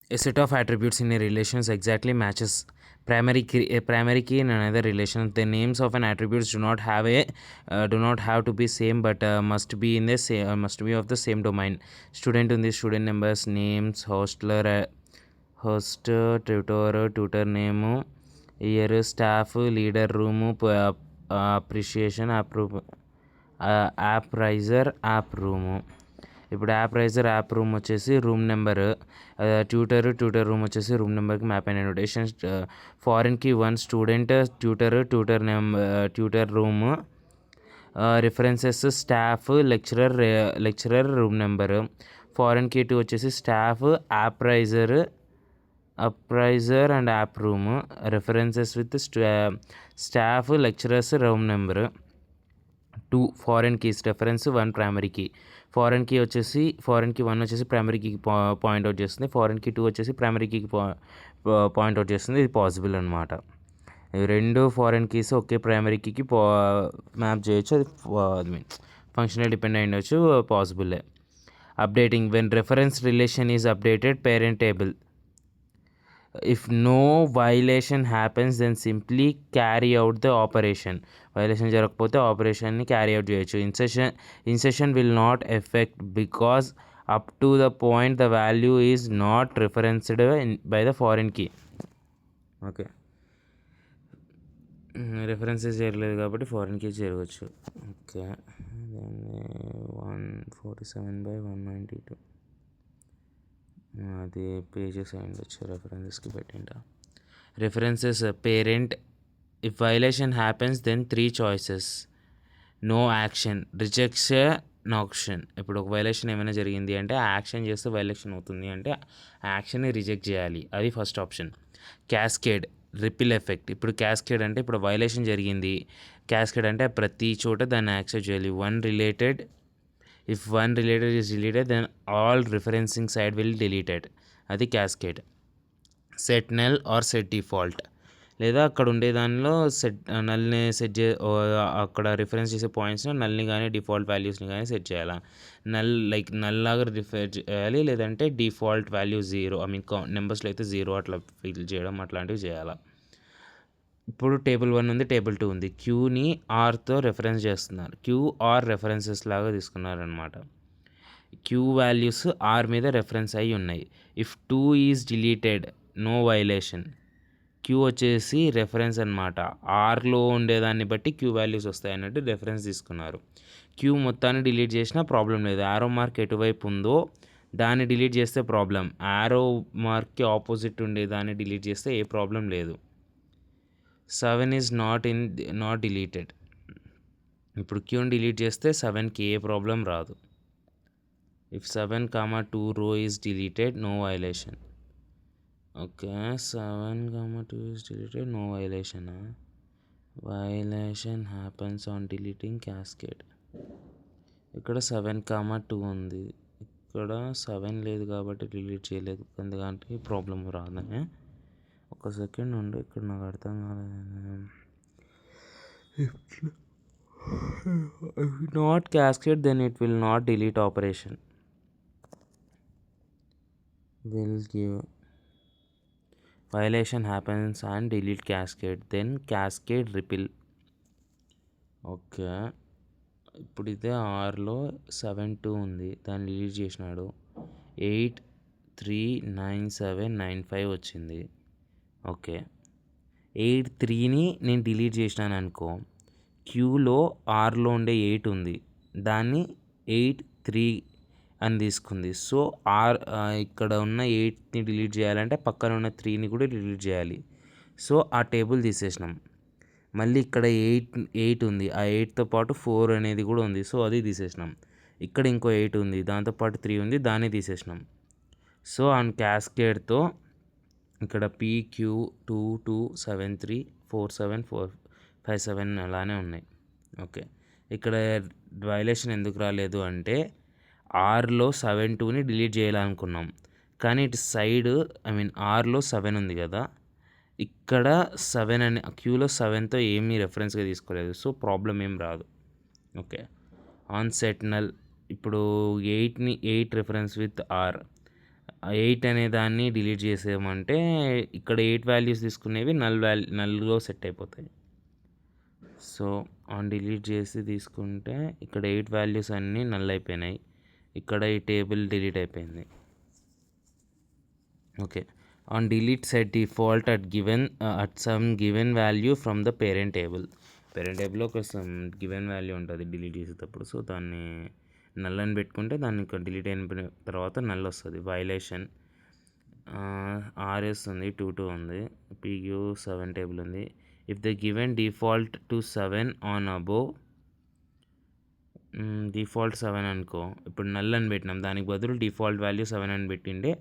A set of attributes in a relation exactly matches a primary key in another relation. The names of an attributes do not have to be same, but must be of the same domain. Student in the student numbers, names, host, tutor name, year, staff, leader, room, appreciation, app riser, app room. ఇప్పుడు app room వచ్చేసి room number, tutor room వచ్చేసి room నెంబర్కి map అయిన notation. ఫారిన్కి 1 student, tutor room, references staff, lecturer room number. ఫారిన్కి 2 వచ్చేసి staff, appraiser and app room, references with staff, lecturers room number. 2 foreign keys reference, 1 primary key. Foreign key 1 వచ్చేసి primary కీకి point out చేస్తుంది. Foreign key 2 వచ్చేసి primary కీకి point out చేస్తుంది. ఇది possible అనమాట. రెండు ఫారిన్ కీస్ ఒకే ప్రైమరీ కీకి మ్యాప్ చేయొచ్చు. అది ఫంక్షనల్ డిపెండ్ అయి ఉండొచ్చు, పాసిబుల్లే. Updating when reference relation is updated parent table. If no violation happens, then simply carry out the operation. Violation జరగకపోతే ఆపరేషన్ని క్యారీ అవుట్ చేయొచ్చు. Insertion will not affect because up to the point the value is not referenced by the foreign key. Okay, references చేయలేదు కాబట్టి foreign key జరగవచ్చు. Okay, 147/192 అది pages అయి ఉండొచ్చు, రెఫరెన్సెస్కి పెట్టింట. References parent. If violation happens then 3 choices. No action, rejects, option. ఇప్పుడు ఒక వైలేషన్ ఏమైనా జరిగింది అంటే యాక్షన్ చేస్తే వైలేషన్ అవుతుంది అంటే యాక్షన్ని రిజెక్ట్ చేయాలి, అది first option. Cascade, ripple effect. ఇప్పుడు క్యాస్కేడ్ అంటే ఇప్పుడు వైలేషన్ జరిగింది, క్యాస్కేడ్ అంటే ప్రతి చోట దాన్ని యాక్సెప్ట్ చేయాలి. If one related is deleted, then all referencing side will deleted. అది cascade. Set null or set default. లేదా అక్కడ ఉండే దానిలో నల్ని సెట్ అక్కడ రిఫరెన్స్ చేసే పాయింట్స్ని నల్ని కానీ డిఫాల్ట్ వాల్యూస్ని కానీ సెట్ చేయాలా. నల్ లాగా రిఫర్ చేయాలి, లేదంటే డిఫాల్ట్ వాల్యూ 0, నెంబర్స్లో అయితే 0 అట్లా ఫిల్ చేయడం అట్లాంటివి చేయాలా. ఇప్పుడు టేబుల్ 1 ఉంది, టేబుల్ 2 ఉంది. క్యూని ఆర్తో రెఫరెన్స్ చేస్తున్నారు. క్యూ ఆర్ రెఫరెన్సెస్ లాగా తీసుకున్నారనమాట. క్యూ వాల్యూస్ ఆర్ మీద రెఫరెన్స్ అయి ఉన్నాయి. If 2 is deleted, no violation. Q వచ్చేసి రెఫరెన్స్ అనమాట, ఆర్లో ఉండేదాన్ని బట్టి క్యూ వాల్యూస్ వస్తాయి అన్నట్టు రెఫరెన్స్ తీసుకున్నారు. క్యూ మొత్తాన్ని డిలీట్ చేసినా ప్రాబ్లం లేదు. యారో మార్క్ ఎటువైపు ఉందో దాన్ని డిలీట్ చేస్తే ప్రాబ్లం, యారో మార్క్కి ఆపోజిట్ ఉండేదాన్ని డిలీట్ చేస్తే ఏ ప్రాబ్లం లేదు. 7 ఈజ్ నాట్ డిలీటెడ్. ఇప్పుడు క్యూని డిలీట్ చేస్తే 7కి ఏ ప్రాబ్లం రాదు. If 7, 2 row is deleted, no violation. Okay, 7, 2 is deleted, no violation. Violation happens on deleting cascade. ఇక్కడ 7, 2 ఉంది, ఇక్కడ 7 లేదు కాబట్టి డిలీట్ చేయలేదు, ఎందుకంటే ప్రాబ్లం రాదని. ఒక సెకండ్ ఉండు, ఇక్కడ నాకు అర్థం కాలేదు. Not cascade, then it will not delete operation. Will give violation happens and delete cascade, then cascade ripple. Okay, ఇప్పుడు ఇదే ఆర్లో 7, 2 ఉంది, దాన్ని డిలీట్ చేసినాడు. 8, 3, 9, 7, 9, 5 వచ్చింది. ఓకే, 8, 3ని నేను డిలీట్ చేసినాను అనుకో, క్యూలో ఆర్లో ఉండే 8 ఉంది, దాన్ని 8, 3 అని తీసుకుంది. సో ఇక్కడ ఉన్న 8ని డిలీట్ చేయాలంటే పక్కన ఉన్న 3ని కూడా డిలీట్ చేయాలి. సో ఆ టేబుల్ తీసేసినాం. మళ్ళీ ఇక్కడ 8 ఉంది, ఆ 8తో పాటు 4 అనేది కూడా ఉంది, సో అది తీసేసినాం. ఇక్కడ ఇంకో 8 ఉంది, దాంతోపాటు 3 ఉంది, దాన్ని తీసేసినాం. సో ఆన్ క్యాస్కేడ్తో ఇక్కడ PQ22734745 అలానే ఉన్నాయి. ఓకే, ఇక్కడ వైలేషన్ ఎందుకు రాలేదు అంటే ఆర్లో 7, 2ని డిలీట్ చేయాలనుకున్నాం, కానీ ఇటు సైడ్ ఆర్లో 7 ఉంది కదా, ఇక్కడ 7 అని క్యూలో 7తో ఏమీ రెఫరెన్స్గా తీసుకోలేదు, సో ప్రాబ్లం ఏం రాదు. Okay, on set null. ఇప్పుడు 8 రెఫరెన్స్ విత్ ఆర్, 8 అనే దాన్ని డిలీట్ చేసేయమంటే ఇక్కడ 8 వాల్యూస్ తీసుకునేవి నల్గా సెట్ అయిపోతాయి. సో ఆన్ డిలీట్ చేసి తీసుకుంటే ఇక్కడ 8 వాల్యూస్ అన్నీ నల్ అయిపోయినాయి. ఇక్కడ ఈ టేబుల్ డిలీట్ అయిపోయింది. Okay. On delete set default at some given value from the parent table. Parent టేబుల్లో ఒక సమ్ గివెన్ వాల్యూ ఉంటుంది డిలీట్ చేసేటప్పుడు. సో దాన్ని నల్ అని పెట్టుకుంటే దాన్ని డిలీట్ అయిన తర్వాత నల్ వస్తుంది. వైలేషన్ ఆర్ఎస్ ఉంది, 2 ఉంది, PQ 7 టేబుల్ ఉంది. If the given default to 7 on above, default 7 అనుకో, ఇప్పుడు నల్ అని పెట్టినాం, దానికి బదులు డిఫాల్ట్ వాల్యూ 7 అని పెట్టిండే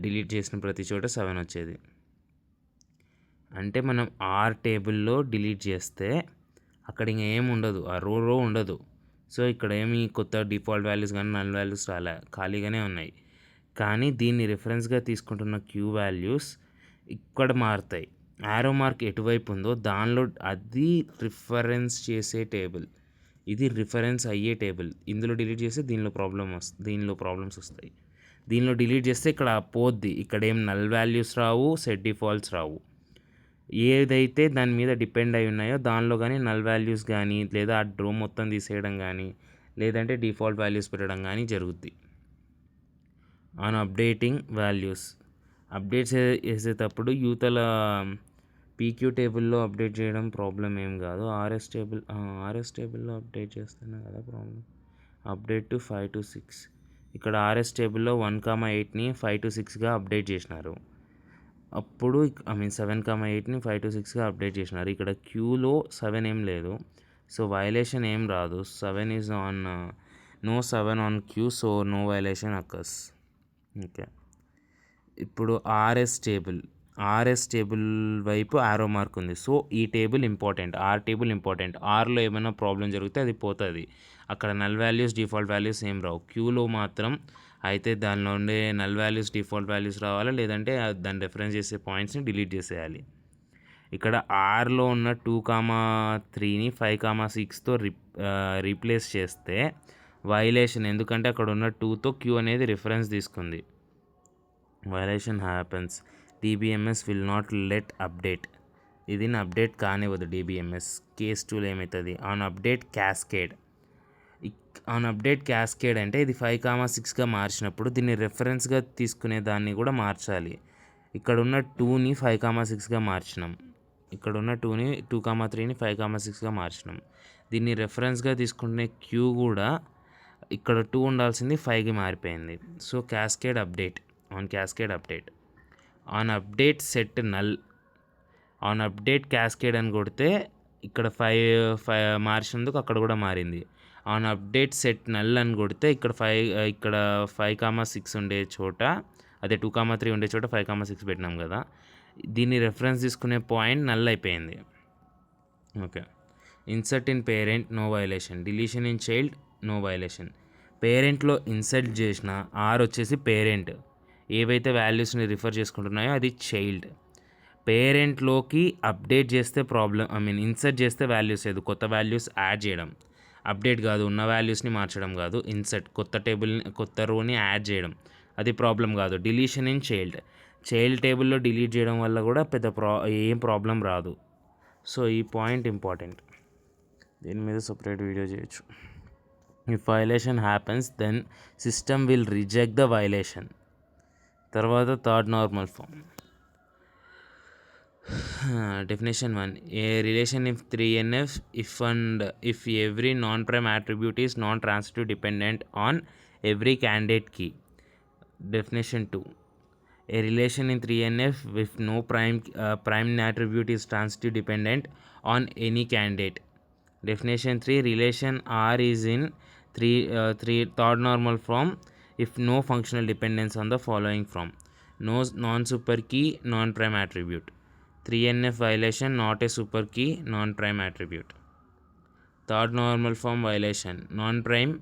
డిలీట్ చేసిన ప్రతి చోట 7 వచ్చేది. అంటే మనం ఆర్ టేబుల్లో డిలీట్ చేస్తే అక్కడ ఇంకా ఏమి ఉండదు, ఆ రో ఉండదు. సో ఇక్కడ ఏమి కొత్త డిఫాల్ట్ వాల్యూస్ కానీ నల్ వాల్యూస్ రాలే, ఖాళీగానే ఉన్నాయి. కానీ దీన్ని రిఫరెన్స్గా తీసుకుంటున్న క్యూ వాల్యూస్ ఇక్కడ మారుతాయి. యారో మార్క్ ఎటువైపు ఉందో దానిలో అది రిఫరెన్స్ చేసే టేబుల్, ఇది రిఫరెన్స్ అయ్యే టేబుల్. ఇందులో డిలీట్ చేస్తే దీనిలో ప్రాబ్లమ్స్ వస్తాయి. దీనిలో డిలీట్ చేస్తే ఇక్కడ పోద్ది, ఇక్కడ ఏం నల్ వాల్యూస్ రావు, సెట్ డిఫాల్ట్స్ రావు. ఏదైతే దాని మీద డిపెండ్ అయి ఉన్నాయో దానిలో కానీ నల్ వాల్యూస్ కానీ, లేదా ఆ రో మొత్తం తీసేయడం కానీ, లేదంటే డిఫాల్ట్ వాల్యూస్ పెట్టడం కానీ జరుగుద్ది. ఆన్ అప్డేటింగ్ వాల్యూస్, అప్డేట్స్ వేసేటప్పుడు యూతల PQ టేబుల్లో అప్డేట్ చేయడం ప్రాబ్లం ఏం కాదు. ఆర్ఎస్ టేబుల్లో అప్డేట్ చేస్తేనే కదా ప్రాబ్లం. అప్డేట్ టు 5 to 6, ఇక్కడ ఆర్ఎస్ టేబుల్లో 1,8ని 5 to 6గా అప్డేట్ చేసినారు. అప్పుడు 7,8ని 5 to 6గా అప్డేట్ చేసినారు. ఇక్కడ క్యూలో 7 ఏం లేదు, సో వైలేషన్ ఏం రాదు. 7 is on, no 7 on Q, so no violation occurs. Okay. ఇప్పుడు ఆర్ఎస్ టేబుల్ వైపు ఆరో మార్క్ ఉంది. సో ఈ table important, R table important. ఆర్లో ఏమైనా ప్రాబ్లం జరిగితే అది పోతుంది. అక్కడ నల్ వాల్యూస్ డిఫాల్ట్ వాల్యూస్ ఏం రావు. క్యూలో మాత్రం అయితే దానిలో ఉండే నల్ వాల్యూస్ డిఫాల్ట్ వాల్యూస్ రావాలా, లేదంటే దాన్ని రెఫరెన్స్ చేసే పాయింట్స్ని డిలీట్ చేసేయాలి. ఇక్కడ ఆర్లో ఉన్న 2,3ని 5,6తో రీప్లేస్ చేస్తే వైలేషన్, ఎందుకంటే అక్కడ ఉన్న 2తో క్యూ అనేది రిఫరెన్స్ తీసుకుంది. Violation happens. DBMS will not let update, ఇది అప్డేట్ కానివ్వదు DBMS. కేస్ 2లో ఏమవుతుంది, ఆన్ అప్డేట్ క్యాస్కేడ్ అంటే ఇది 5,6గా మార్చినప్పుడు దీన్ని రెఫరెన్స్గా తీసుకునే దాన్ని కూడా మార్చాలి. ఇక్కడ ఉన్న 2ని 5,6గా మార్చినాం, ఇక్కడ ఉన్న 2,3ని 5,6గా మార్చినాం. దీన్ని రెఫరెన్స్గా తీసుకునే క్యూ కూడా ఇక్కడ 2 ఉండాల్సింది 5కి మారిపోయింది. So cascade update, on update set null, on update cascade అని కొడితే ఇక్కడ 5 మార్చినందుకు అక్కడ కూడా మారింది. ఆన్ అప్డేట్ సెట్ నల్ అని కొడితే ఇక్కడ 5,6 ఉండే చోట, అదే 2,3 ఉండే చోట 5,6 పెట్టినాం కదా, దీన్ని రెఫరెన్స్ తీసుకునే పాయింట్ నల్ అయిపోయింది. Okay. Insert in parent, no violation. Deletion in child, no violation. పేరెంట్లో ఇన్సర్ట్ చేసిన ఆర్ వచ్చేసి పేరెంట్, ఏవైతే వాల్యూస్ని రిఫర్ చేసుకుంటున్నాయో అది చైల్డ్. పేరెంట్లోకి అప్డేట్ చేస్తే ఇన్సర్ట్ చేస్తే వాల్యూస్ లేదు, కొత్త వాల్యూస్ యాడ్ చేయడం. అప్డేట్ కాదు, ఉన్న వాల్యూస్ని మార్చడం కాదు. ఇన్సర్ట్, కొత్త రోని యాడ్ చేయడం, అది ప్రాబ్లం కాదు. డిలీషన్ ఇన్ చైల్డ్ టేబుల్లో డిలీట్ చేయడం వల్ల కూడా ఏం ప్రాబ్లం రాదు. సో ఈ పాయింట్ ఇంపార్టెంట్, దీని మీద సపరేట్ వీడియో చేయొచ్చు. If violation happens then system will reject the violation. తర్వాత third normal form. Definition 1, a relation if 3NF if every non-prime attribute is non-transitive dependent on every candidate key. Definition 2, a relation in 3NF if no prime attribute is transitive dependent on any candidate. Definition 3, relation R is in third normal form if no functional dependence on the following form: no non-super key non-prime attribute. 3NF violation, not a super key non-prime attribute. Third normal form violation, non-prime